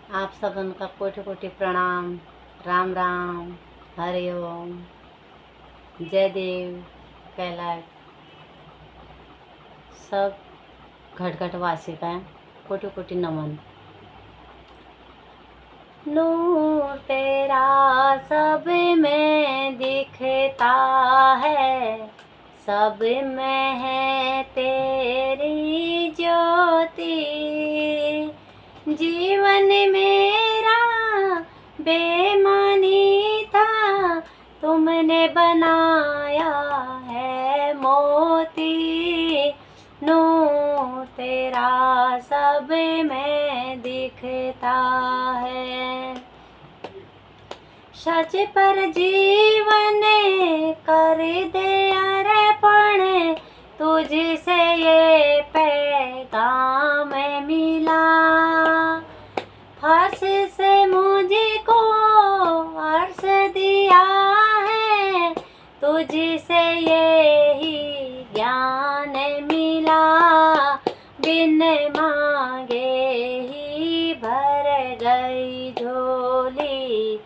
आप सबन का कोटि कोटि प्रणाम। राम राम, हरि ओम, जय देव। कैलाश सब घट घट वासी का कोटि कोटि नमन। नूर तेरा सब में दिखता है, सब में है तेरी ज्योति। जीवन मेरा बेमानी था, तुमने बनाया है मोती। नूर तेरा सब में दिखता है। सच पर जीवन कर दे अर्पण, तुझसे ये पैगाम मिला। हर्ष से मुझको हर्ष दिया है, तुझसे यही ज्ञान मिला। बिन मांगे ही भर गई झोली,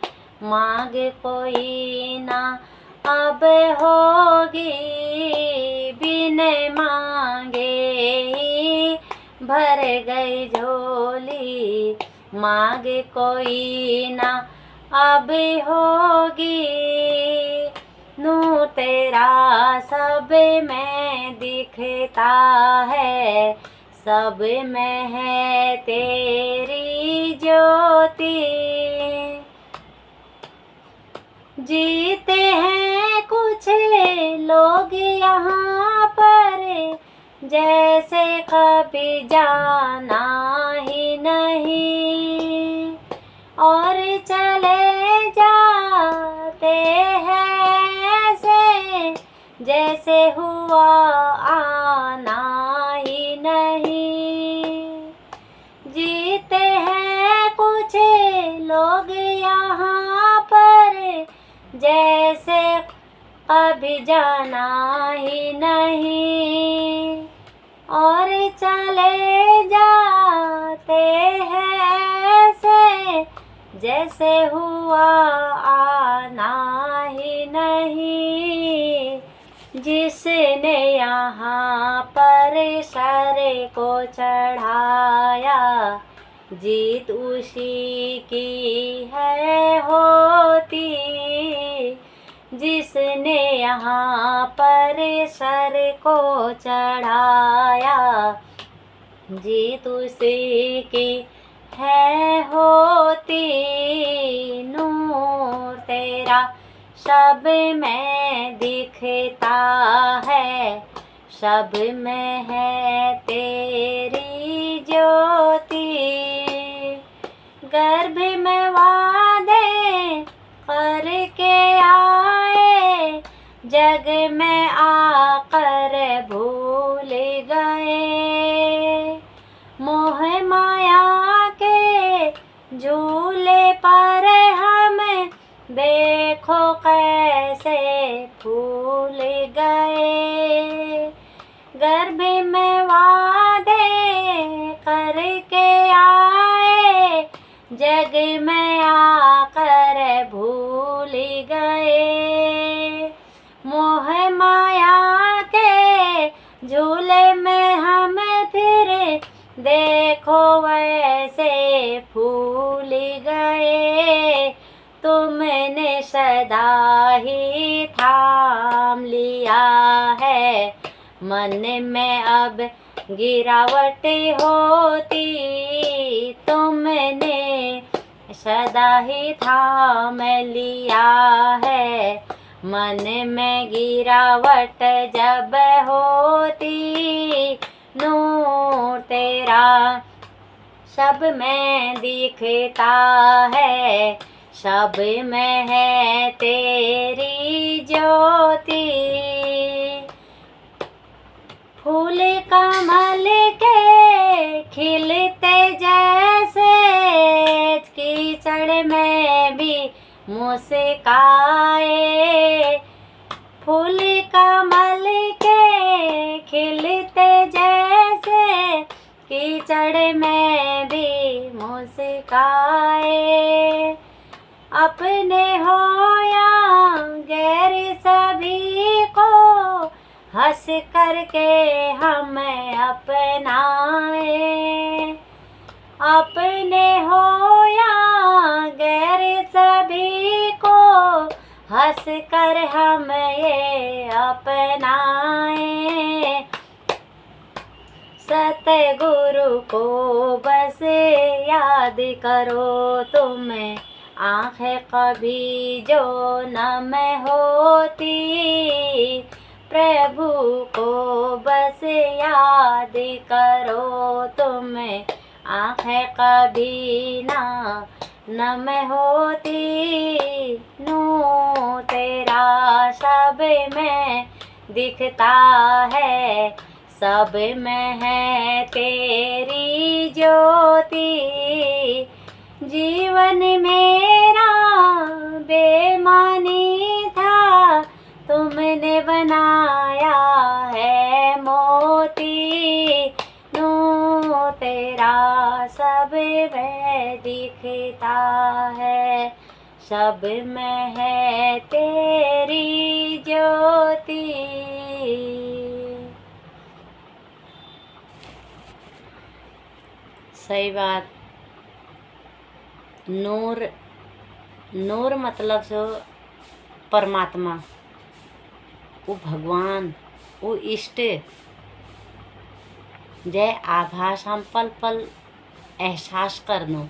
मांग कोई ना अब होगी। बिन मांगे ही भर गई झोली, मांग कोई ना अब होगी। नूर तेरा सब में दिखता है, सब में है तेरी ज्योति। जीते हैं कुछ लोग यहाँ पर, जैसे कभी जाना ही नहीं, और चले जाते हैं ऐसे जैसे हुआ आना ही नहीं। जीते हैं कुछ लोग यहाँ पर, जैसे कभी जाना ही नहीं, और चले जाते हैं ऐसे जैसे हुआ आना ही नहीं। जिसने यहाँ पर सर को चढ़ाया, जीत उसी की है होती। जिसने यहाँ पर सर को चढ़ाया, जीत उसी की है होती। नूर तेरा सब में दिखता है, सब में है तेरी ज्योति। गर्भ में वादे करके आए, जग में आकर भूल गए। मोह माया के झूले पर हम देखो कैसे फूल गए। गर्भ में वादे करके आए, जग में आकर भूल गए। मोह माया के झूले में हम फिर देखो वैसे फूल गए। तुमने सदा ही थाम लिया है, मन में अब गिरावट होती। तुमने सदा ही थाम लिया है, मन में गिरावट जब होती। नूर तेरा सब में दिखता है, सब में है तेरी ज्योति। फूल कमल के खिलते जैसे, कीचड़ में भी मुस्काए। फूल कमल के खिलते जैसे, कीचड़ में भी मुस्काए। झुकाए। अपने हो या गैर सभी को हंस करके हमें अपनाए। अपने हो या गैर सभी को हंस कर हम ये अपनाए। सतगुरु को बस याद करो तुम, आँखें कभी जो नम होती। प्रभु को बस याद करो तुम, आँखें कभी ना नम होती। नूर तेरा सब में दिखता है, सब में है तेरी ज्योति। जीवन मेरा बेमानी था, तुमने बनाया है मोती। नूर तेरा सब में दिखता है, सब में है तेरी ज्योति। सही बात। नूर, नूर मतलब सो परमात्मा, वो भगवान, वो इष्ट। जय आभास हम पल पल एहसास करनो।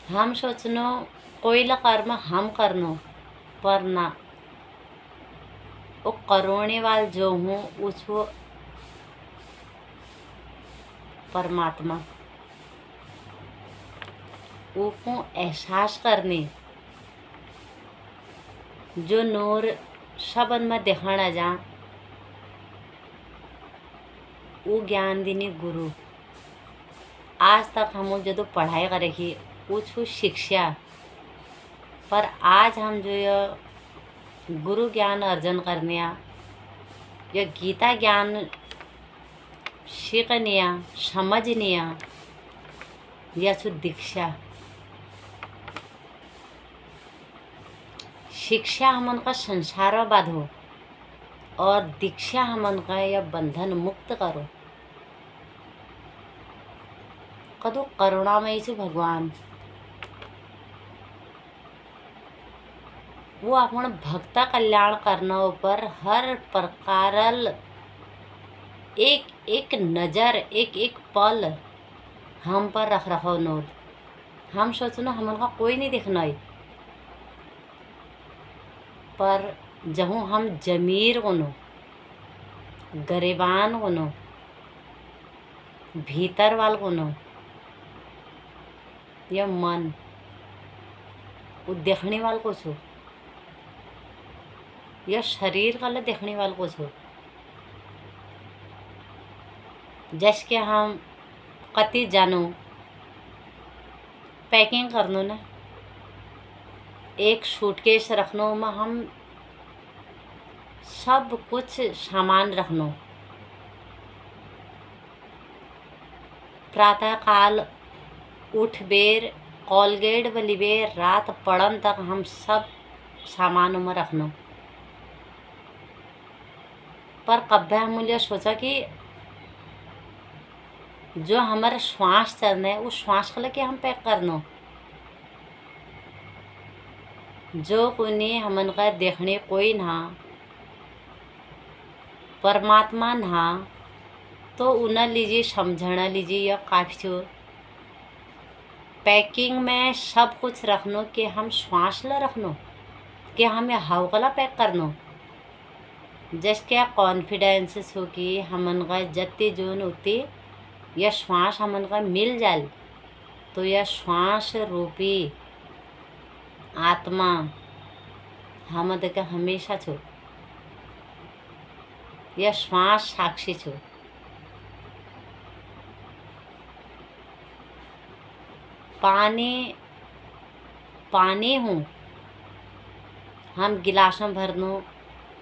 हम सोचनो कोई ला कर्म हम करनो, पर ना, वो करोने वाल जो हूँ उसको परमात्मा, उसको एहसास करने जो नूर सबन में दिखाना जा, वो ज्ञान देने गुरु। आज तक हम जो पढ़ाई करेगी उसको शिक्षा, पर आज हम जो ये गुरु ज्ञान अर्जन करने या गीता ज्ञान सीखने समझने या सो दीक्षा। शिक्षा हमन का संसार में बांधो और दीक्षा हमन का यह बंधन मुक्त करो। कदो करुणामयी से भगवान वो अपन भक्ता कल्याण करना ऊपर हर प्रकारल एक एक नज़र एक एक पल हम पर रख रखो नोर। हम सोचना हमन का कोई नहीं देखना है, पर जहूँ हम जमीर होनो, गरीबान होनो, भीतर वाल होनो, यह मन वो देखने वाल को छो, यह शरीर का देखने वाल को छो। जैसे कि हम कति जानो पैकिंग करनो ना, एक सूटकेस रखनो में हम सब कुछ सामान रखनो। प्रातः काल उठ बेर कॉलगेट बली बेर रात पड़न तक हम सब सामान में रखनो। पर कभी हम सोचा कि जो हमारा श्वास चलना है उस श्वास को लेके हम पैक करनो। जो कुनी हमन का देखने कोई ना, परमात्मा ना, तो उन्हें लीजिए समझना लीजिए या काफी हो। पैकिंग में सब कुछ रखनो कि हम श्वास ला रखनो, कि हमें हवा पैक करनो। जैसे क्या कॉन्फिडेंस हो कि हमन का जत्ती जोन होती यह श्वास हमन का मिल जाए, तो यह श्वास रूपी आत्मा हम देख हमेशा छो, यह श्वास साक्षी छो। पानी पानी हूँ, हम गिलास में भरनो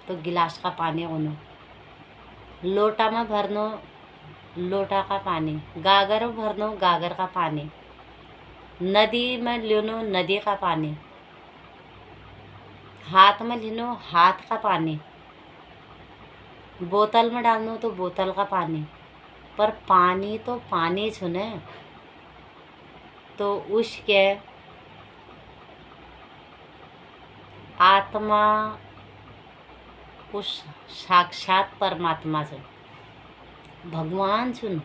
तो गिलास का पानी होनो, लोटा में भरनो लोटा का पानी, गागर भरनो गागर का पानी, नदी में लेनो नदी का पानी, हाथ में लेनो हाथ का पानी, बोतल में डालनो तो बोतल का पानी, पर पानी तो पानी छुने। तो उसके आत्मा उस साक्षात परमात्मा छो, भगवान छुन,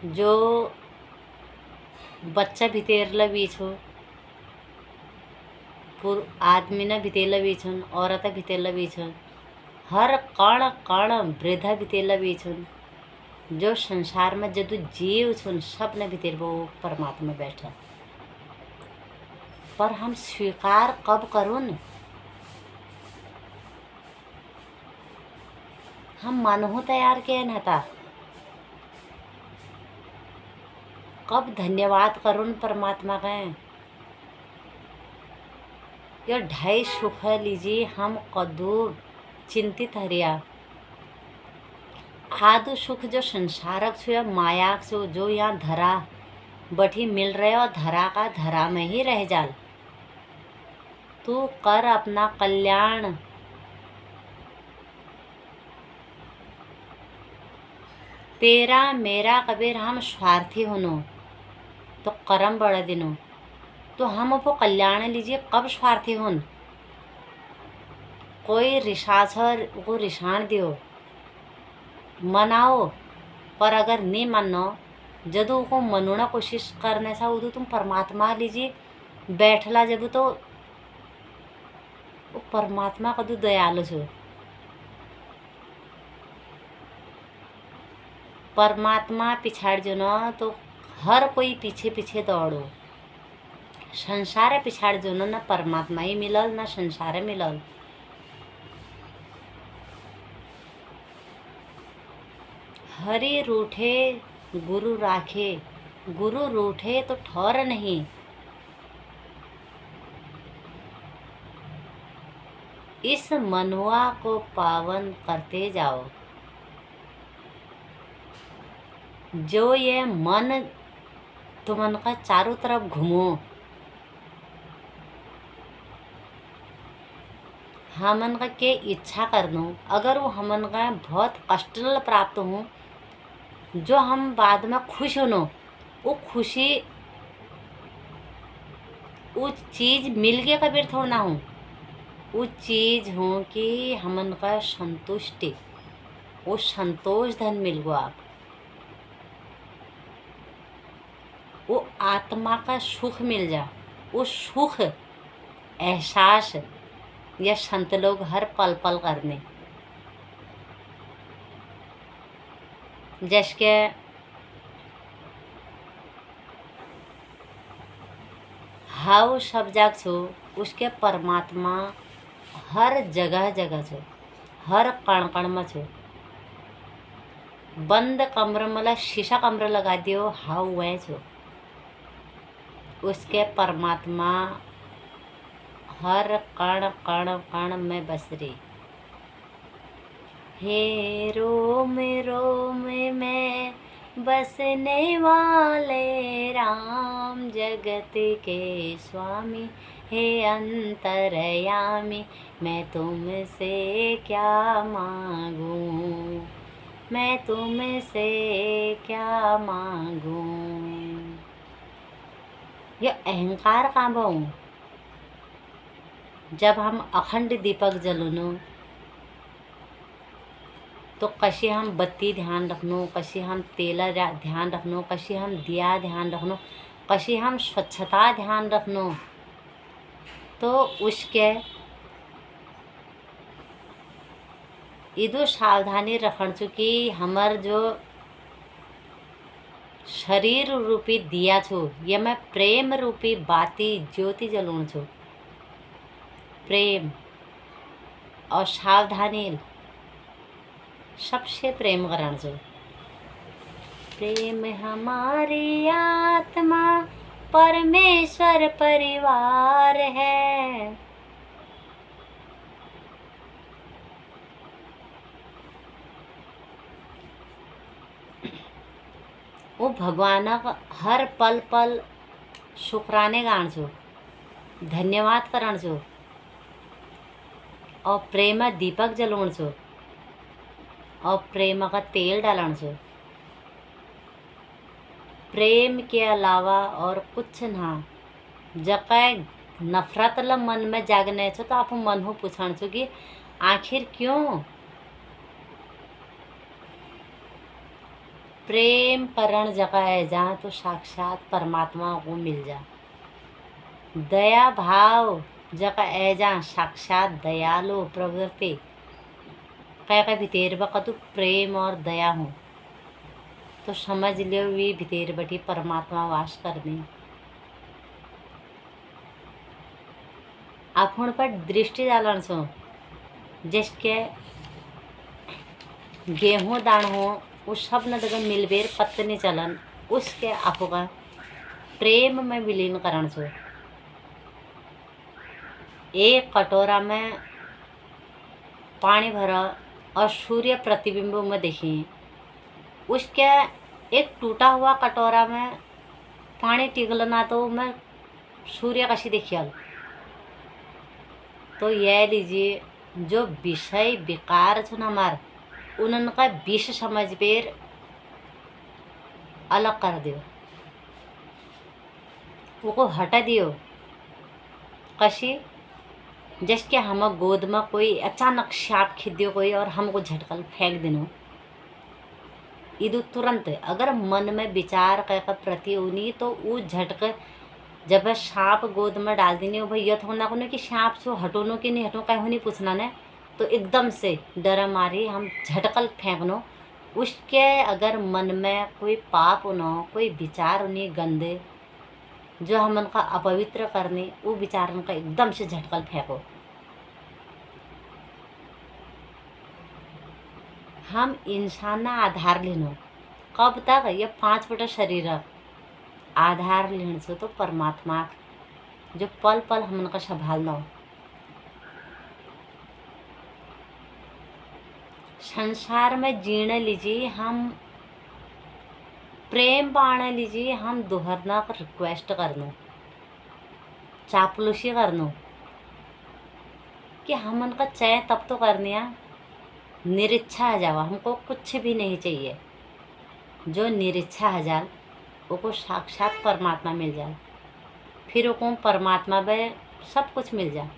जो बच्चा भितेरला भी छो, आदमी ने भितेरला भी छुन, औरत भितेरला भी छुन, हर कण कण वृद्धा भितेरला भी छुन, जो संसार में जदू जीव छुन सब ने भितर वो परमात्मा बैठा। पर हम स्वीकार कब करूँ? हम मनहु तैयार के नता, कब धन्यवाद करूँ परमात्मा का। यह ढाई सुख लीजिए हम कदू चिंतित हरिया। आदु सुख जो संसारक छो या मायाक छो, जो यहाँ धरा बठी मिल रहे और धरा का धरा में ही रह जाल। तू कर अपना कल्याण, तेरा मेरा कबीर हम स्वार्थी होनो तो कर्म बड़ा दिनो। तो हम वो कल्याण लीजिए कब स्वार्थी होन? कोई रिसासर को रिसाण दियो, मनाओ, पर अगर नहीं मानो जदू को मनोना कोशिश करने सा उदू तुम परमात्मा लीजिए बैठला जब तो वो परमात्मा कदू दयालु छो। परमात्मा पिछाड़ जो न तो हर कोई पीछे पीछे दौड़ो। संसार पिछाड़ जो न परमात्मा ही मिलल न संसार मिलल। हरि रूठे गुरु राखे, गुरु रूठे तो ठौर नहीं। इस मनुआ को पावन करते जाओ। जो ये मन तुमन का चारों तरफ घूमो, हमन का के इच्छा करनो, अगर वो हमन का बहुत कष्ट प्राप्त हो, जो हम बाद में खुश होनो, वो खुशी वो चीज मिल गया कबीर थोड़ा ना हो, वो चीज हो कि हमन का संतुष्टि, वो संतोष धन मिल गो आप, वो आत्मा का सुख मिल जा। वो सुख एहसास या संत लोग हर पल पल करने। जैसे हाउ सब जग छो, उसके परमात्मा हर जगह जगह छो, हर कण कण में छो। बंद कमरे मतलब शीशा कमरा लगा दियो हाउ वह छो, उसके परमात्मा हर कण कण कण में बस रही। हे रोम रोम में बसने वाले राम, जगत के स्वामी हे अंतरयामी, मैं तुमसे क्या मांगूं, मैं तुमसे क्या मांगूं। ये अहंकार कहाँ बहु? जब हम अखंड दीपक जलनो तो कशी हम बत्ती ध्यान रखनो, कशी हम तेला ध्यान रखनो, कशी हम दिया ध्यान रखनो, कशी हम स्वच्छता ध्यान रखनो। तो उसके इदो सावधानी रखन चुकी हमार जो शरीर रूपी दिया छो, ये मैं प्रेम रूपी बाती ज्योति जलून छो। प्रेम और सावधानी सबसे प्रेम करण छो। प्रेम हमारी आत्मा परमेश्वर परिवार है, वो भगवानक हर पल पल शुक्राने गाण छो, धन्यवाद करण छो और प्रेम दीपक जलोण छो और प्रेम का तेल डालण छो। प्रेम के अलावा और कुछ ना। जकै नफरत ल मन में जागने छो तो आप मन हो पूछण छो कि आखिर क्यों। प्रेम करण जगह जा तो साक्षात परमात्मा को मिल जा। दया भाव जगह जा साक्षात दयालु प्रवृत्ति कह भितर बकतु प्रेम और दया हो तो समझ लियो वी भितर बटी परमात्मा वास करनी। आपण पर दृष्टि डालन छो जिसके गेहूँ दान हो उस सब न दगा मिलबेर पत्तनी चलन उसके आपो का प्रेम में विलीन करण छो। एक कटोरा में पानी भरा और सूर्य प्रतिबिंब में देखी उसके एक टूटा हुआ कटोरा में पानी टिकलना तो मैं सूर्य कशी देखियल। तो यह लीजिए जो विषय विकार छो हमार उनका विष समझ पेर अलग कर दियो, वो हटा दियो। कशी जिसके हम गोद में कोई अचानक सांप खिद्यो कोई और हमको झटकल फेंक देनो इदु तुरंत अगर मन में विचार कह प्रति उनी तो वो झटक जब सांप गोद में डाल देनी भैया थोड़ा ना कि सांप सो हटोनो कि नहीं हटो कहो नहीं पूछना ने तो एकदम से डर मारी हम झटकल फेंकनो। उसके अगर मन में कोई पाप उनो कोई विचार उन्हीं गंदे जो हम उनका अपवित्र करने वो विचार उनका एकदम से झटकल फेंको। हम इंसान ना आधार लेनो कब तक ये 5 बटा शरीर आधार लेने से तो परमात्मा जो पल पल हम उनका संभालना हो। संसार में जीने लीजिए हम प्रेम पाने लीजिए हम दोहरना का रिक्वेस्ट करनो चापलूसी करनो कि हम उनका चय तब तो करने आ निरीच्छा आ जावा हमको कुछ भी नहीं चाहिए। जो निरीच्छा आ जाल वो साक्षात परमात्मा मिल जाए फिर वो परमात्मा में सब कुछ मिल जाए।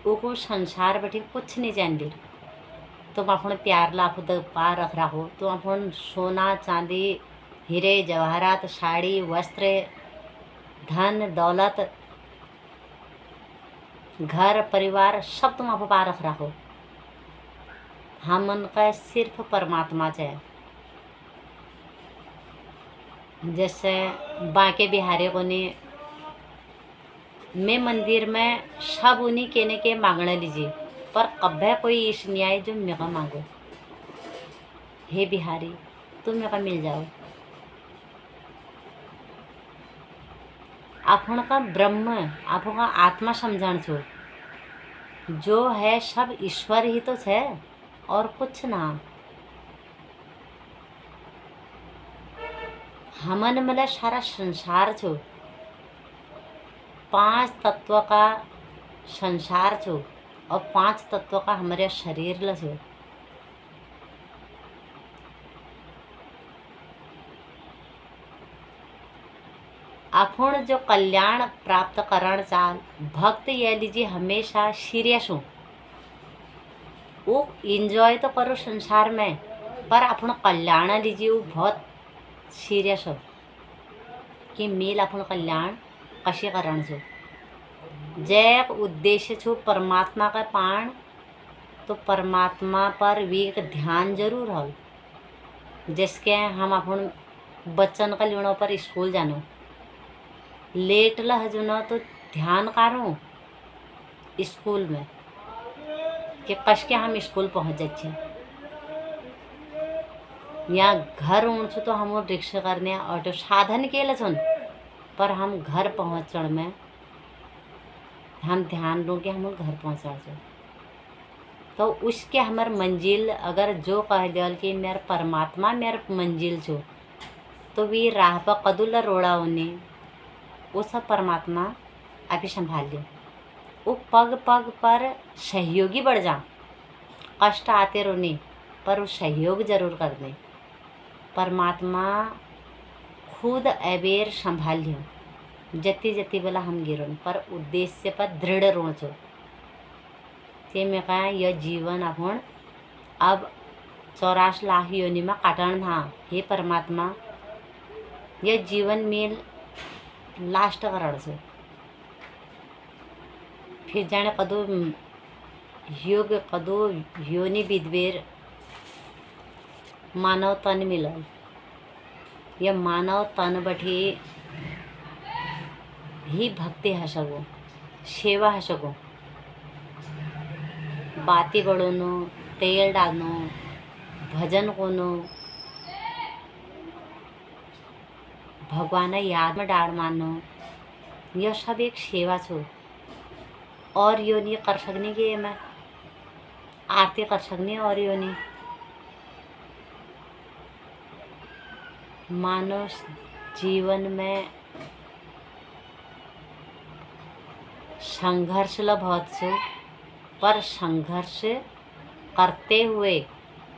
वो संसार बैठे कुछ नहीं जानबीर तुम अपन प्यार लाख पा रख रखो तुम अपन सोना चांदी हीरे जवाहरात साड़ी वस्त्र धन दौलत घर परिवार सब तुम आप पा रख रखो। हम उनका सिर्फ परमात्मा चाहिए। जैसे बांके बिहारी को ने मैं मंदिर में सब उन्हीं कहने के मांगने लीजिए पर कभी कोई इस न्याय जो मेरा मांगो हे बिहारी तुम मेरा मिल जाओ। आपण का ब्रह्म आपण का आत्मा समझण छो जो है सब ईश्वर ही तो है और कुछ ना। हमन मतलब सारा संसार छो 5 तत्व का संसार छो और 5 तत्व का हमारे शरीर ल छो। अपन जो कल्याण प्राप्त करण चाल भक्त ये लीजिए हमेशा सीरियस हो वो इंजॉय तो करो संसार में पर अपन कल्याण लीजिए वो बहुत सीरियस हो कि मेल अपन कल्याण कशे करण छो। जय उद्देश्य छो परमात्मा का पाण तो परमात्मा पर भी एक ध्यान जरूर हो। जिसके हम अपन बच्चन का लेनो पर स्कूल जानो लेट लह जुना तो ध्यान कारो स्कूल में कि कश के हम स्कूल पहुँच जाए। या घर उठ तो हम रिक्शा करने ऑटो साधन के लसन पर हम घर पहुँचण में हम ध्यान दो कि हम घर पहुँचा। तो उसके हमार मंजिल अगर जो कह दियल कि मेर परमात्मा मेर मंजिल छो, तो वी राह पर कदुला रोड़ा होने वो सब परमात्मा अभी संभाल लियो। वो पग पग पर सहयोगी बढ़ जा, कष्ट आते रोने पर वो सहयोग जरूर कर दे। परमात्मा खुद अबेर संभाल लियो, जति जति बोला हम गिरोन पर उद्देश्य पर दृढ़ रोचो। ते में कहा यह जीवन अपन अब 84 लाख योनि में काटन था। हे परमात्मा यह जीवन में लास्ट करण से फिर जाने कदो योग कदो योनि विद्वेर मानव तन मिलल। यह मानव तन बठी ही भक्ति है सको, सेवा है सको, बाती बढ़ोनो, तेल डालनो, भजन कोनो, भगवान याद में डाल मानो, यह सब एक सेवा छो। और योनि कर सकनी कि मैं आरती कर सकनी और योनि मानव जीवन में संघर्ष ला बहुत सो, पर संघर्ष करते हुए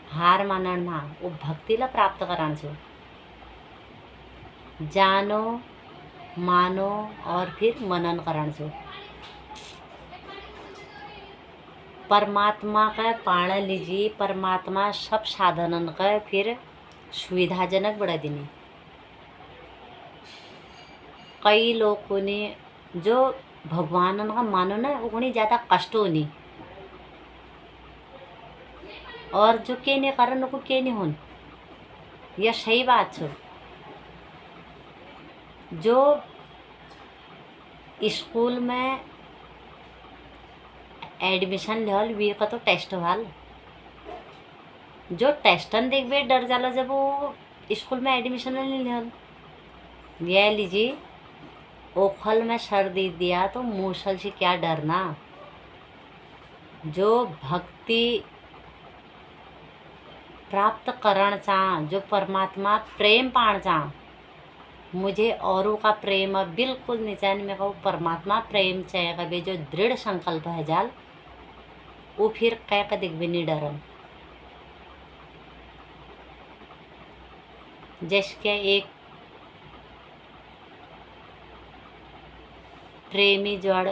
हार मानना ना, वो भक्ति ला प्राप्त कराना छो। जानो मानो और फिर मनन कराना छो। परमात्मा का पाण लीजिए, परमात्मा सब साधनन का फिर सुविधाजनक बढ़ा देनी। कई लोगों ने जो भगवान का मानो ना उन्हें ज़्यादा कष्ट होनी, और जो के नहीं कारण को के नहीं होन, यह सही बात छो। जो स्कूल में एडमिशन लेवल वी का तो टेस्ट वाल, जो टेस्टन देखबे डर जाला जब वो स्कूल में एडमिशन नहीं लेवल। यह लीजिए ओखल में सर दे दिया तो मूसल से क्या डरना। जो भक्ति प्राप्त करण चाह, जो परमात्मा प्रेम पाण चाह, मुझे औरों का प्रेम अब बिल्कुल नहीं चाहिए। मैं कहूँ परमात्मा प्रेम चाहिए कभी जो दृढ़ संकल्प है जाल, वो फिर कह का दिख भी नहीं डरन। जैसे एक प्रेमी जड़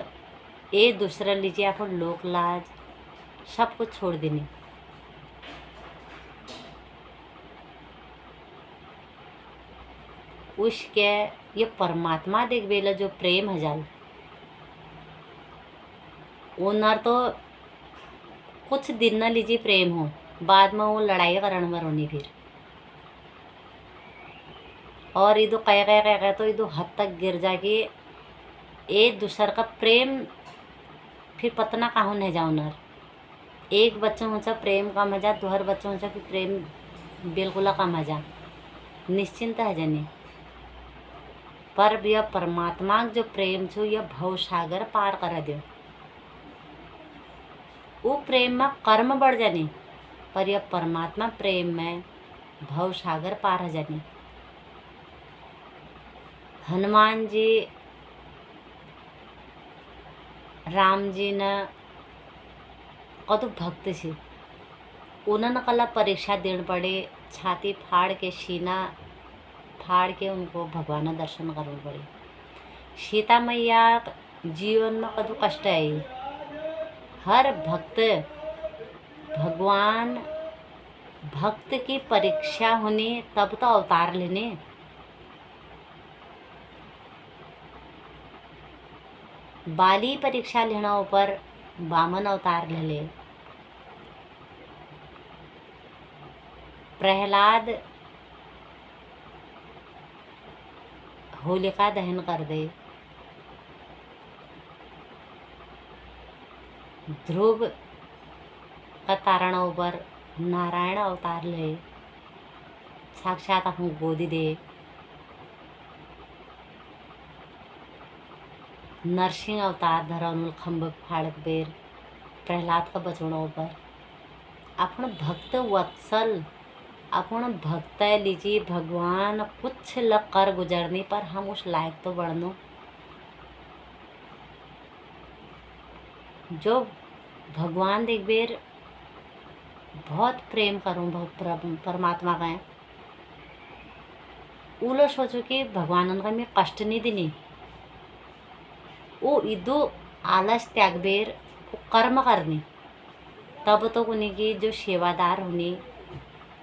एक दूसरा लीजिए आप लोक लाज सब कुछ छोड़ देनी। उसके ये परमात्मा देख बेला जो प्रेम है जाल, उनर तो कुछ दिन न लीजिए प्रेम हो, बाद में वो लड़ाई करण में रोनी फिर। और इधो कह तो इधो हद तक गिर जाके एक दूसर का प्रेम फिर पतना काहू नहीं जाओ नर। एक बच्चों हो प्रेम का मजा, दोहर बच्चों हो फिर प्रेम बिल्कुल का मजा निश्चिंत है जानी। पर यह परमात्मा जो प्रेम छो यह भव सागर पार कर दो। वो प्रेम में कर्म बढ़ जानी, पर यह परमात्मा प्रेम में भव सागर पार हो जानी। हनुमान जी राम जी न कदू भक्त से उन्होंने कला परीक्षा देने पड़े, छाती फाड़ के सीना फाड़ के उनको भगवान दर्शन करने पड़े। सीता मैया जीवन में कदू कष्ट आई। हर भक्त भगवान भक्त की परीक्षा होनी तब तो अवतार लेने। बाली परीक्षा लेना ऊपर वामन अवतार ले ले। प्रहलाद होलिका दहन कर दे। ध्रुव का तारण ऊपर नारायण अवतार ले, साक्षात अपन गोदी दे। नरसिंह अवतार धरा खम्भ फाड़क बेर प्रहलाद का बचोना ऊपर। आपण भक्त वत्सल, आपण भक्त है लीजिए। भगवान कुछ ल कर गुजरने पर हम उस लायक तो बढ़नो। जो भगवान देख बेर बहुत प्रेम करूँ परमात्मा का है, वो लोग सोचो कि भगवान का मैं कष्ट नहीं देनी। वो इदो आलस त्याग बेर वो कर्म करनी, तब तो उन्हीं की जो सेवादार होनी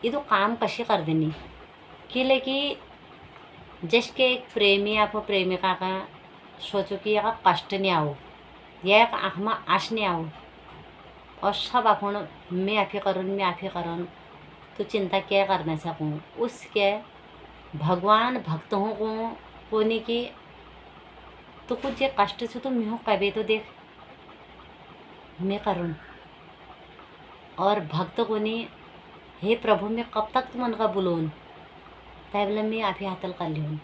ये तो काम कशी कर देनी। कि लेकि जिसके एक प्रेमी आप प्रेमिका का सोचो कि यह कष्ट नहीं आओ, यह एक आँख में आश नहीं आओ, और सब अपन मैं आफी करूँ मैं आफी करूँ, तो चिंता क्या करना सकूँ। उसके भगवान भक्त हूँ को नहीं कि तो कुछ ये कष्ट से तो मैं हूँ कभी तो देख मैं करूँ। और भक्त को नहीं, हे प्रभु मैं कब तक तुम उनका बुलून, तैबले मैं आप ही हाथल कर लियूँ।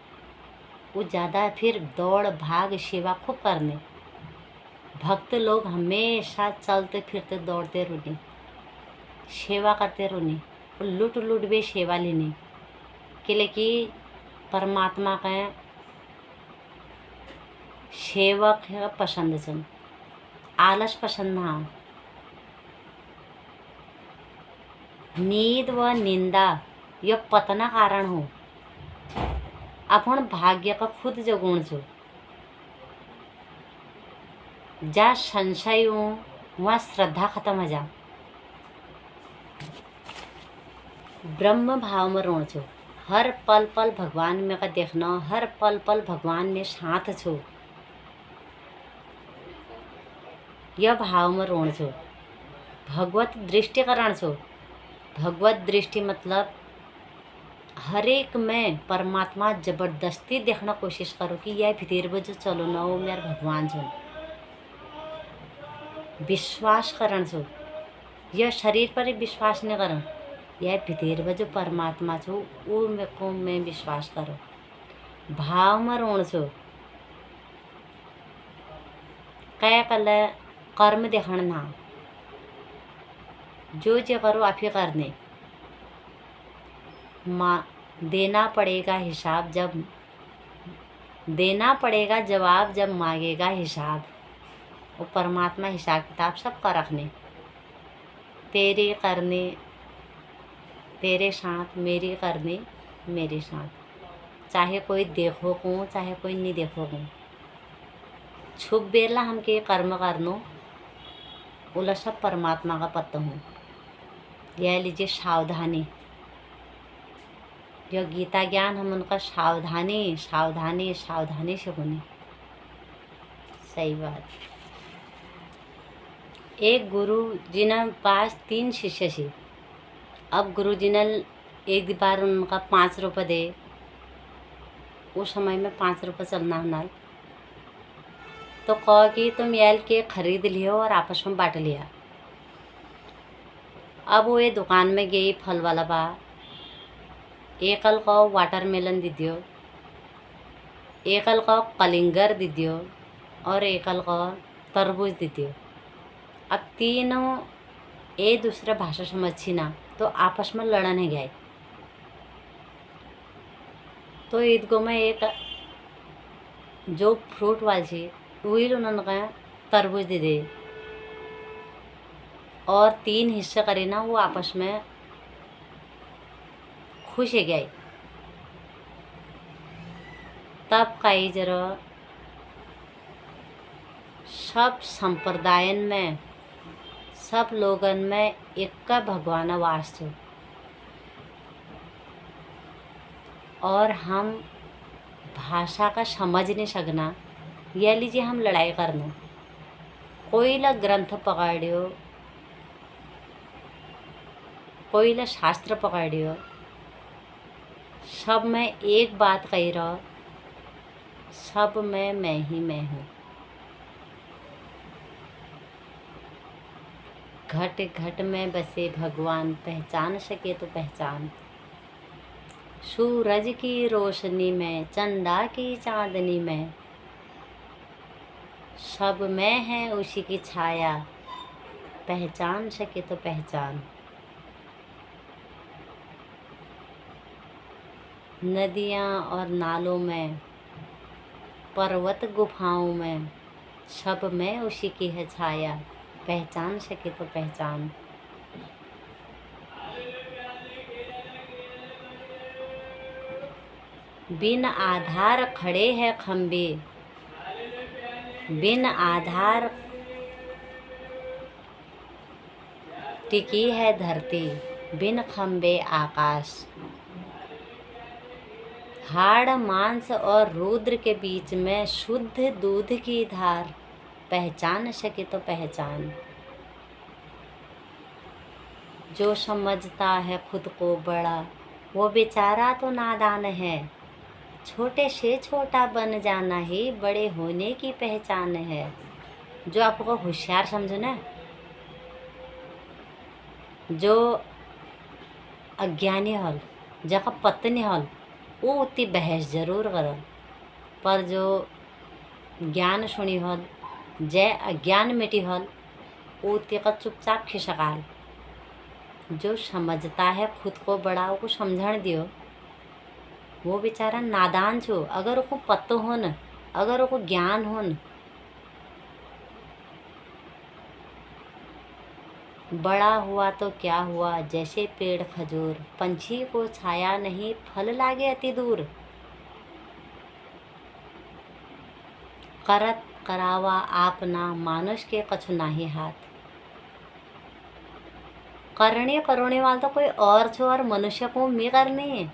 वो ज़्यादा फिर दौड़ भाग सेवा खूब करने। भक्त लोग हमेशा चलते फिरते दौड़ते रहने, सेवा करते रहने, और लुट लुट भी सेवा लेने के लिए कि परमात्मा का सेवक है पसंद सन, आलस पसंद ना। नींद व निंदा यह पतना कारण हो, अपन भाग्य का खुद जगुण छो। जा संशय हो वहाँ श्रद्धा खत्म हो जा। ब्रह्म भाव में रोण छो, हर पल पल भगवान में का देखना, हर पल पल भगवान में साथ छो, यह भाव में रोण छो। भगवत दृष्टिकरण छो। भगवत दृष्टि मतलब हर एक में परमात्मा जबरदस्ती देखना कोशिश करो कि यह भीतर में जो चलो ना वो मेरा भगवान छो। विश्वास करण छो, यह शरीर पर ही विश्वास नहीं करो, यह भीतर में जो परमात्मा छो वो मेरे को मैं विश्वास करो। भाव में रोण छो, क्या कल कर्म देखण ना, जो करो आप ही करने। देना पड़ेगा हिसाब जब, देना पड़ेगा जवाब जब मांगेगा हिसाब। वो परमात्मा हिसाब किताब सबका रखने, तेरे करने तेरे साथ, मेरी करने मेरे साथ, चाहे कोई देखो को चाहे कोई नहीं देखो को। छुप बेरला हम के कर्म करनो उला सब परमात्मा का पत्ता हूँ। यह लीजिए सावधानी, यह गीता ज्ञान हम उनका सावधानी सावधानी सावधानी से बने। सही बात। एक गुरु जी ने पास 3 शिष्य थे। अब गुरु जी ने एक बार उनका 5 रुपये दे, उस समय में 5 रुपये चलना होना, तो कहा कि तुम यल के खरीद लियो और आपस में बांट लिया। अब वो ये दुकान में गई फल वाला बा, एकल का वाटरमेलन दे दियो, एकल का कलिंगर दे दियो, और एकल का तरबूज दे दियो। अब तीनों एक दूसरा भाषा समझी ना, तो आपस में लड़ने गए। तो ईदगो में एक जो फ्रूट वाली थी वही उन्होंने कहा तरबूज दे दे, और 3 हिस्से करे ना, वो आपस में खुश है गए। तब कई जरा सब संप्रदायन में सब लोगन में एक का भगवान वास हो, और हम भाषा का समझ नहीं सकना। यह लीजिए हम लड़ाई करना, कोई ला ग्रंथ पकड़ियो, कोई ला शास्त्र पकड़ियो, सब में एक बात कही रहो, सब में मैं ही मैं हूँ। घट घट में बसे भगवान, पहचान सके तो पहचान। सूरज की रोशनी में, चंदा की चांदनी में, सब में है उसी की छाया, पहचान सके तो पहचान। नदियाँ और नालों में, पर्वत गुफाओं में, सब में उसी की है छाया। पहचान सके तो पहचान। बिन आधार खड़े हैं खम्भे, बिन आधार टिकी है धरती, बिन खम्भे आकाश। हाड़ मांस और रुद्र के बीच में शुद्ध दूध की धार। पहचान सके तो पहचान। जो समझता है खुद को बड़ा, वो बेचारा तो नादान है। छोटे से छोटा बन जाना ही बड़े होने की पहचान है। जो आपको होशियार समझो ना, जो अज्ञानी हल, जका पता नहीं हल, वो उतनी बहस जरूर करल। पर जो ज्ञान सुनी हल, जय अज्ञान मिटी हल, वो उतनी का चुपचाप खिसकाल। जो समझता है खुद को बड़ा, वो समझण दियो। वो बेचारा नादान छो। अगर वो पतो हो न, अगर वो ज्ञान हो न, बड़ा हुआ तो क्या हुआ जैसे पेड़ खजूर। पंछी को छाया नहीं, फल लागे अति दूर। करत करावा आपना, मानुष के कछु नाही हाथ। करने वाला तो कोई और छो, और मनुष्य को मी करनी है।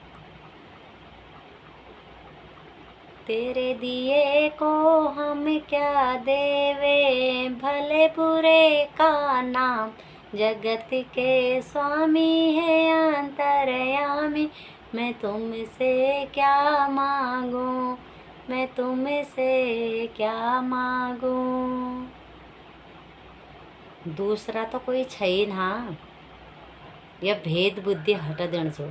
तेरे दिए को हम क्या देवे, भले बुरे का नाम। जगत के स्वामी है अंतर्यामी, मैं तुमसे क्या मांगूं, मैं तुमसे क्या मांगूं। दूसरा तो कोई छई ना। यह भेद बुद्धि हट देन सो।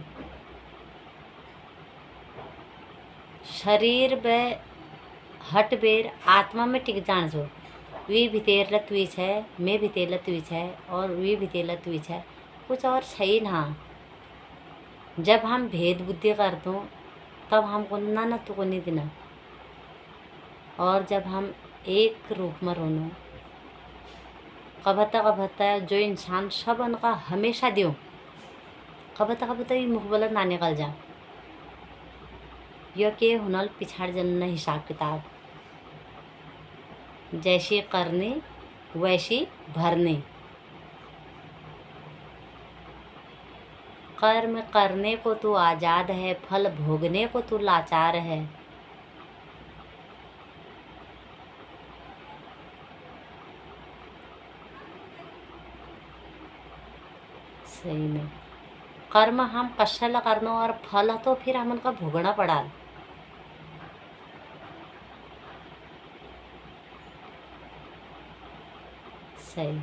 शरीर बे हट बेर आत्मा में टिक जान सो। वी भितेर तुई है, मैं भितेर तुई है, और वी भितेर तुई है। कुछ और सही ना। जब हम भेद बुद्धि कर दूँ, तब हमको ना तू को नहीं देना। और जब हम एक रूप में रोनो, कभता जो इंसान सब उनका हमेशा दियो, कभता ये मुखबला ना निकल जा। यह के हुनल पिछाड़ जन हिसाब किताब। जैसी करनी वैसी भरनी। कर्म करने को तू आज़ाद है, फल भोगने को तू लाचार है। सही में कर्म हम कशल करनो, और फल तो फिर हम उनका भोगना पड़ा। सही।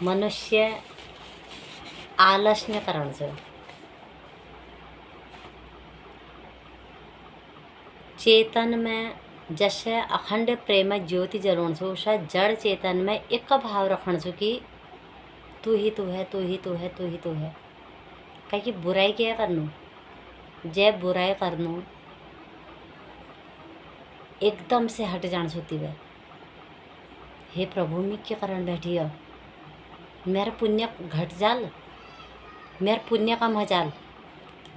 मनुष्य आलस ने करण से चेतन में जैसे अखंड प्रेम ज्योति जलण से, उस जड़ चेतन में एक भाव रखण से कि तू ही तू है, तू ही तू है, तू ही तू है। कहीं बुराई क्या करनू, जय बुराई करनू एकदम से हट जान सोती है। हे प्रभु मैं क्या करन बैठी है, मेरा पुण्य घट जाल, मेरा पुण्य कम हो जाल।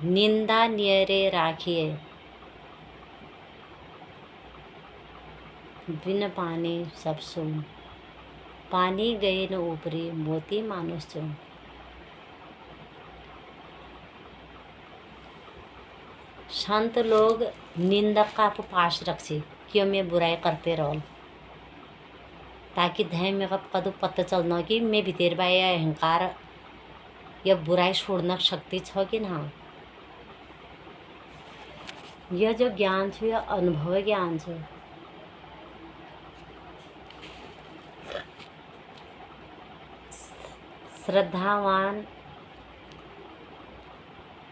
निंदा नियरे राखिए, बिन पानी सब सुन। पानी गए न ऊपरी, मोती मानुष चुन। संत लोग निंदक का पास रखी, क्यों मैं बुराई करते रहो, ताकि धय में कदू पता चलना कि मैं भीतर बाय अहंकार या बुराई छोड़ना शक्ति छ कि ना। यह जो ज्ञान छो, यह अनुभव ज्ञान छो। श्रद्धावान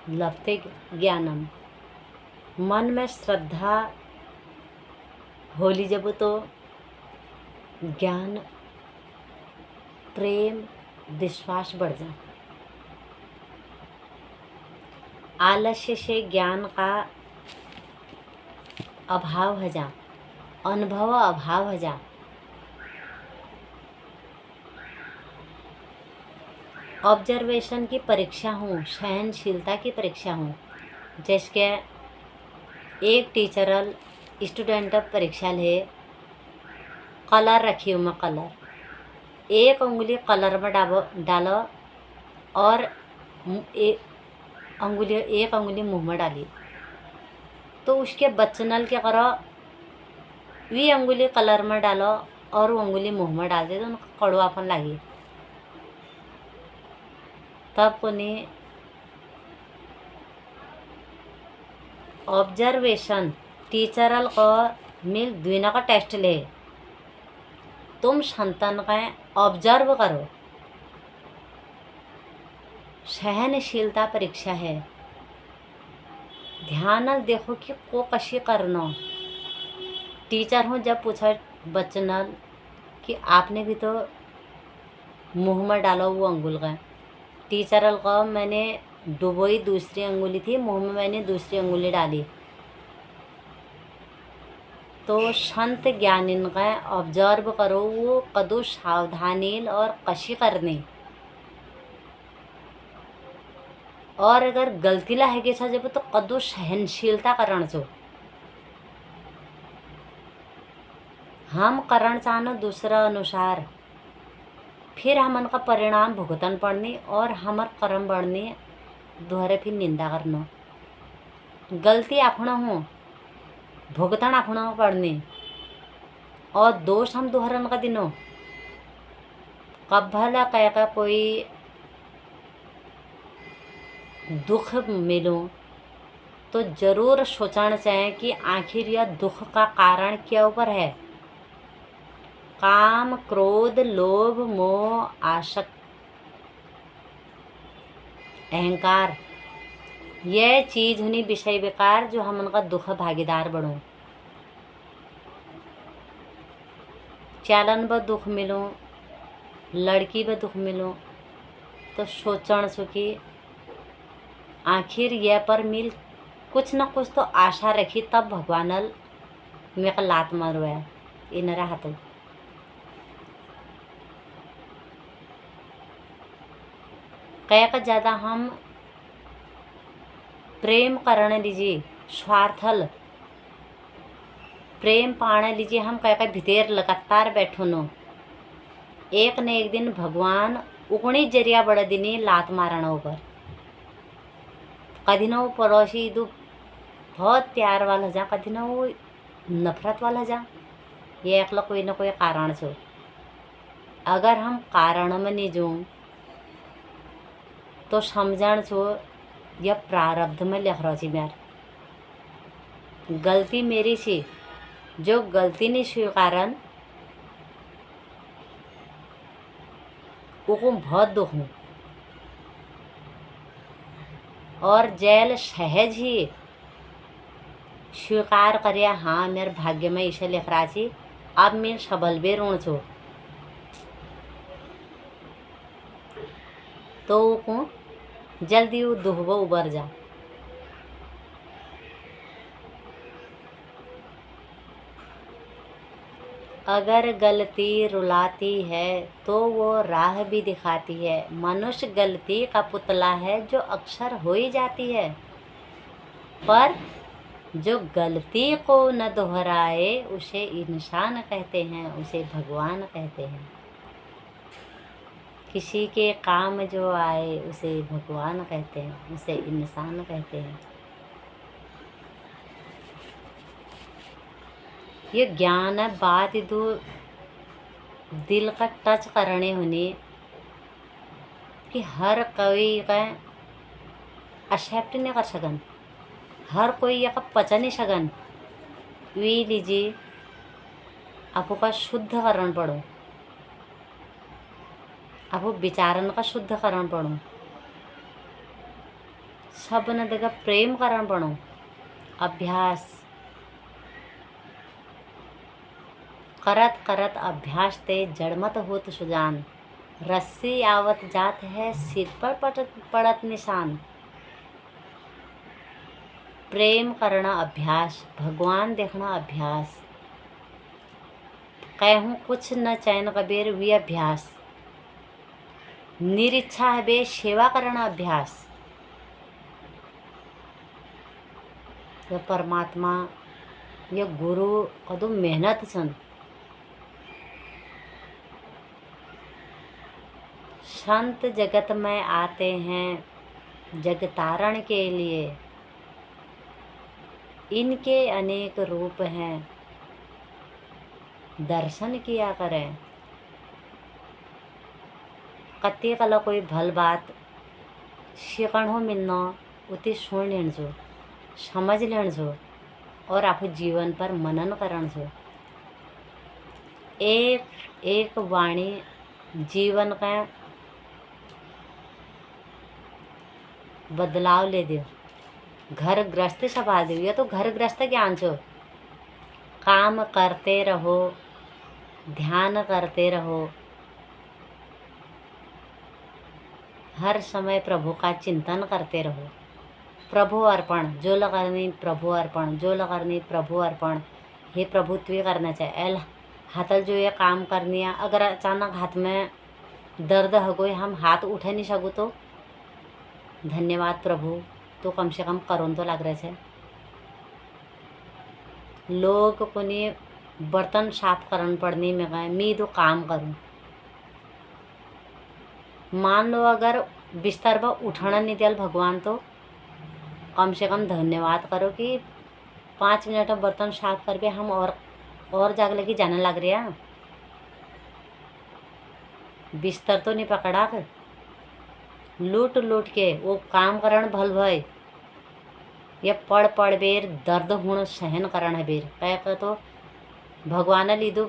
लभते ज्ञानम। मन में श्रद्धा होली जब तो ज्ञान प्रेम विश्वास बढ़ जा। आलस्य से ज्ञान का अभाव है जा, अनुभव अभाव है जा। ऑब्जर्वेशन की परीक्षा हूँ, सहनशीलता की परीक्षा हूँ। जैसे एक टीचरल स्टूडेंट परीक्षा ले, कलर रखी हूँ मैं, कलर एक उंगली कलर में डालो और एक उंगली मुंह में डाली, तो उसके बच्चनल क्या करो, वी उंगली कलर में डालो और वो उंगली मुंह में डाल दे तो उनको कड़वापन लगी। तब कोनी ऑब्जर्वेशन टीचरल को मिल दुनिया का टेस्ट ले, तुम संतान का ऑब्जर्व करो। सहनशीलता परीक्षा है, ध्यान देखो कि को कशी करना। टीचर हूँ जब पूछा बच्चनल कि आपने भी तो मुंह में डाला वो अंगुल का, टीचरल को मैंने डुबोई दूसरी अंगुली थी, मुंह में मैंने दूसरी अंगुली डाली। तो संत ज्ञानीन का ऑब्जर्व करो वो कदू सावधानी और कशी करनी। और अगर गलती ला है जब तो कदू सहनशीलता करण चो। हम करण चाहना दूसरा अनुसार, फिर हमन का परिणाम भुगतन पड़नी और हमार कर्म बढ़नी, दोहरे फिर निंदा करना। गलती अपना हो, भुगतन अपना पड़नी और दोष हम दोहरन का दिनो। कब भला कह का कोई दुख मिलो तो जरूर सोचना चाहिए कि आखिर यह दुख का कारण क्या ऊपर है। काम, क्रोध, लोभ, मोह, आसक्त, अहंकार, यह चीज हुनी विषय विकार जो हम उनका दुख भागीदार बढ़ो। चालन ब दुख मिलो, लड़की ब दुख मिलो तो सोचण सो कि आखिर यह पर मिल कुछ न कुछ तो आशा रखी, तब भगवानल मेरे लात मारो है इन रहा। तो कह का ज़्यादा हम प्रेम करने लीजिए, स्वार्थल प्रेम पाने लीजिए। हम कह का भीतर लगातार बैठो नो, एक न एक दिन भगवान उगनी जरिया बड़े दिनी लात मारण ऊपर। कभी ना वो पड़ोसी दो बहुत प्यार वाला जा, कभी ना वो नफरत वाला जा, ये एकला कोई ना कोई कारण छो। अगर हम कारण में नहीं जो तो समझण छो यह प्रारब्ध में लिख रहा छी। यार गलती मेरी सी, जो गलती नहीं स्वीकारन वो बहुत दुख हूँ। और जेल सहज ही स्वीकार करिया, हाँ मेरे भाग्य में इसे लिख रहा छी, अब मैं सबल भी ऋण छो, तो को जल्दी वो दुख वो उबर जा। अगर गलती रुलाती है तो वो राह भी दिखाती है। मनुष्य गलती का पुतला है जो अक्सर हो ही जाती है, पर जो गलती को न दोहराए उसे इंसान कहते हैं, उसे भगवान कहते हैं। किसी के काम जो आए उसे भगवान कहते हैं, उसे इंसान कहते हैं। ये ज्ञान है बात दो दिल का टच करने होने कि हर कोई का एक्सेप्ट नहीं कर सकन, हर कोई यह पचा नहीं सकन। वी लीजिए आपको का शुद्ध करण पड़ो, आपको विचारन का शुद्ध करण पड़ो, सब न देखा प्रेम करण पड़ो। अभ्यास करत करत अभ्यास ते जड़मत होत सुजान, रस्सी आवत जात है सिर पर पड़त निशान। प्रेम करना अभ्यास, भगवान देखना अभ्यास, कहूँ कुछ न चैन कबीर वी अभ्यास, निरिच्छा है बे सेवा करना अभ्यास। ये परमात्मा, ये गुरु कदू मेहनत सन। संत जगत में आते हैं जगतारण के लिए, इनके अनेक रूप हैं, दर्शन किया करें। कत्ती कला कोई भल बात सीखण हो मिलना, उती सुन लेण जो, समझ लेण जो और आप जीवन पर मनन करण जो। एक एक वाणी जीवन का बदलाव ले दियो, घर ग्रस्त सभा दियो। ये तो घर ग्रस्त ज्ञान छो। काम करते रहो, ध्यान करते रहो, हर समय प्रभु का चिंतन करते रहो। प्रभु अर्पण, जो करनी प्रभु अर्पण, जो करनी प्रभु अर्पण। हे प्रभु तू करना चाहिए। एल हाथल जो ये काम करनी है, अगर अचानक हाथ में दर्द हो गई, हम हाथ उठा नहीं सकूँ तो धन्यवाद प्रभु, तो कम से कम करोन तो लग रहे थे। लोग को नहीं बर्तन साफ करन पड़नी में गए, मैं तो काम करूँ। मान लो अगर बिस्तर पर उठना नहीं दिया भगवान, तो कम से कम धन्यवाद करो कि 5 मिनट में बर्तन साफ करके हम और जाग लगी जाने लग रहे हैं। बिस्तर तो नहीं पकड़ा कर लूट लूट के वो काम करण भल भय, ये पड़ पड़ बेर दर्द हुण सहन करण है बेर। कह तो भगवान लीधु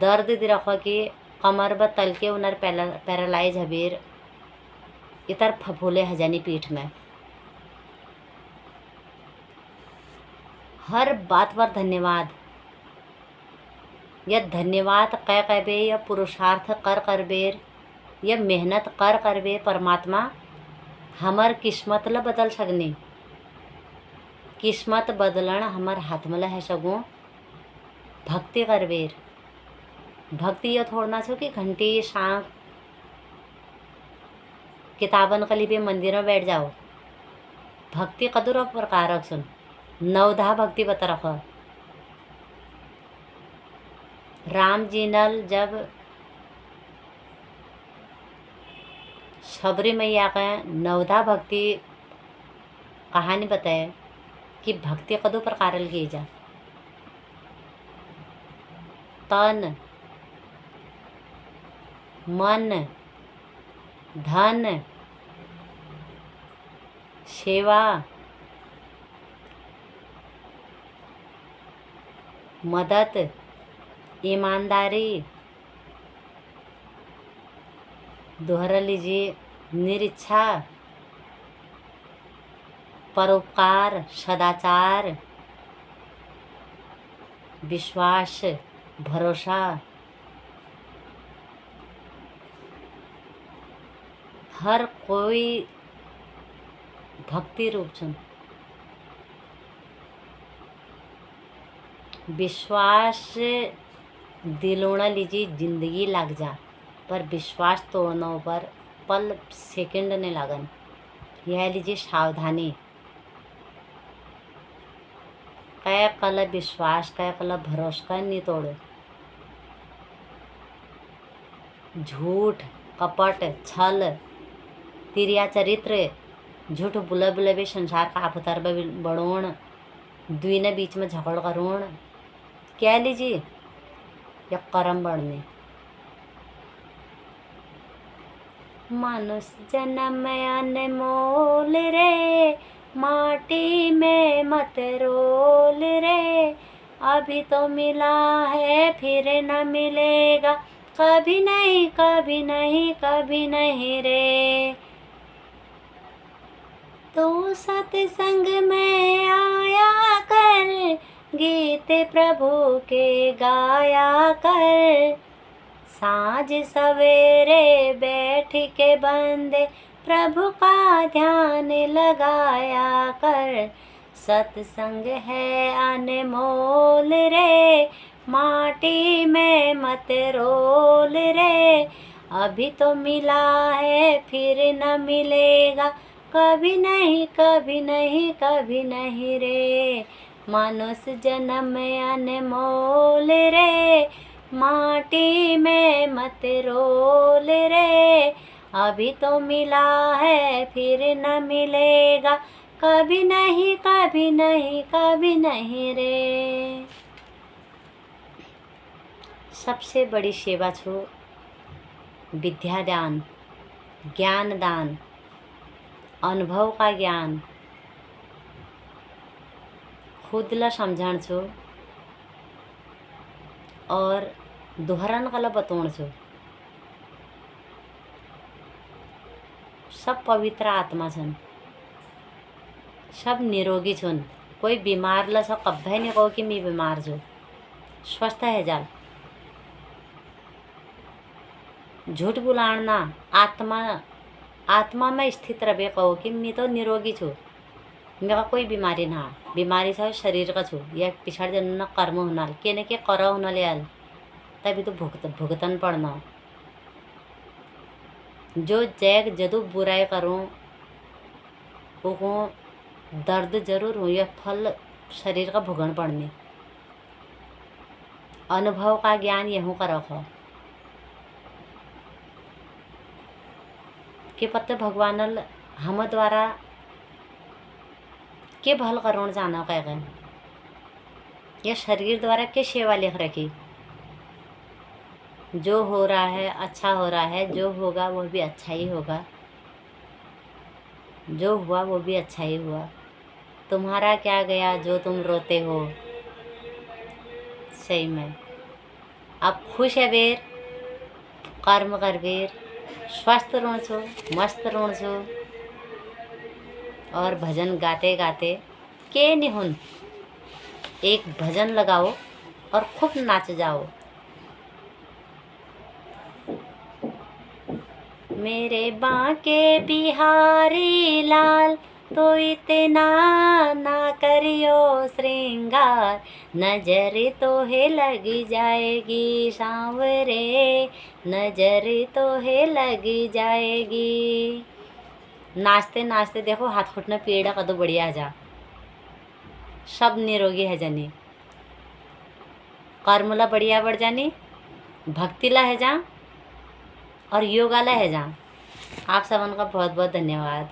दर्द दे रखो कि कमर ब तल के उनर पैरालाइज है बेर, इतर फफूले हजानी पीठ में। हर बात पर धन्यवाद, यह धन्यवाद कह बे, यह पुरुषार्थ कर बेर, यह मेहनत कर बे परमात्मा हमर किस्मत ल बदल सकनी। किस्मत बदलन हमर हाथ में है सगों। भक्ति कर बेर, भक्ति यह थोड़ना छो कि घंटी सांख किताबन कली भी मंदिर में बैठ जाओ। भक्ति कदुर प्रकार सुन, नवधा भक्ति बता रखो। राम जी नल जब सबरी मैया का नवधा भक्ति कहानी बताए कि भक्ति कदू प्रकार की जा। तन मन धन सेवा मदद ईमानदारी, दोहरा लीजिए, निरीच्छा, परोपकार, सदाचार, विश्वास, भरोसा, हर कोई भक्ति रूप सुन। विश्वास दिलोना लीजिए जिंदगी लग जा, पर विश्वास तोड़ना पर पल सेकंड ने लगन। यह लीजिए सावधानी। कै कल विश्वास, कै कल भरोसा नहीं तोड़ो। झूठ कपट छल तिरिया चरित्र, झूठ बुला बुला भी संसार का आपतर बड़ोण, दुई ने बीच में झगड़ करोण, क्या लीजिए या कर्म बढ़ने। मनुष्य जन्म अनमोल रे, माटी में मत रोल रे, अभी तो मिला है फिर न मिलेगा, कभी नहीं कभी नहीं कभी नहीं रे। तो सत्संग में आया कर, गीत प्रभु के गाया कर, साँझ सवेरे बैठ के बंदे प्रभु का ध्यान लगाया कर, सत्संग है अनमोल रे, माटी में मत रोल रे। अभी तो मिला है फिर न मिलेगा, कभी नहीं कभी नहीं कभी नहीं रे। मनुष्य जन्म अनमोल रे, माटी में मत रोल रे। अभी तो मिला है फिर न मिलेगा, कभी नहीं कभी नहीं कभी नहीं रे। सबसे बड़ी सेवा छो विद्यादान, ज्ञान दान, अनुभव का ज्ञान खुदला समझण छो और दोहरन कला बतौण छो। सब पवित्र आत्मा छन, सब निरोगी छन। कोई बीमार ला सब कभी नहीं कहो कि मैं बीमार छो, स्वस्थ है जाल। झूठ बुलाण ना, आत्मा में स्थित रहे कहो कि मैं तो निरोगी छो, मेरा कोई बीमारी ना। बीमारी था शरीर का छो या पिछड़ जन कर्म होना के न के कर होना ले आल, तभी तो भुगतन पड़ना। जो जैग जदू बुराई करूँ वो दर्द जरूर हो, या फल शरीर का भुगन पड़ने। अनुभव का ज्ञान यहूँ का रखो कि पत्ते भगवान हम द्वारा के भल करोण जाना कह गए, या शरीर द्वारा के सेवा लिख रखी। जो हो रहा है अच्छा हो रहा है, जो होगा वो भी अच्छा ही होगा, जो हुआ वो भी अच्छा ही हुआ। तुम्हारा क्या गया जो तुम रोते हो। सही में अब खुश है बेर, कर्म कर बेर, स्वस्थ रोण छो, मस्त रोण छो। और भजन गाते गाते के निहुन एक भजन लगाओ और खूब नाच जाओ। मेरे बांके बिहारी लाल, तो इतना ना करियो श्रृंगार। नजर तो है लगी जाएगी सांवरे, नजर तो है लगी जाएगी। नाचते नाचते देखो हाथ फुटना पीड़ा कदो बढ़िया जा। सब निरोगी है जानी, कर्मला बढ़िया बढ़ जानी, भक्तिला है जा और योगाला है जा। आप सबन का बहुत बहुत धन्यवाद।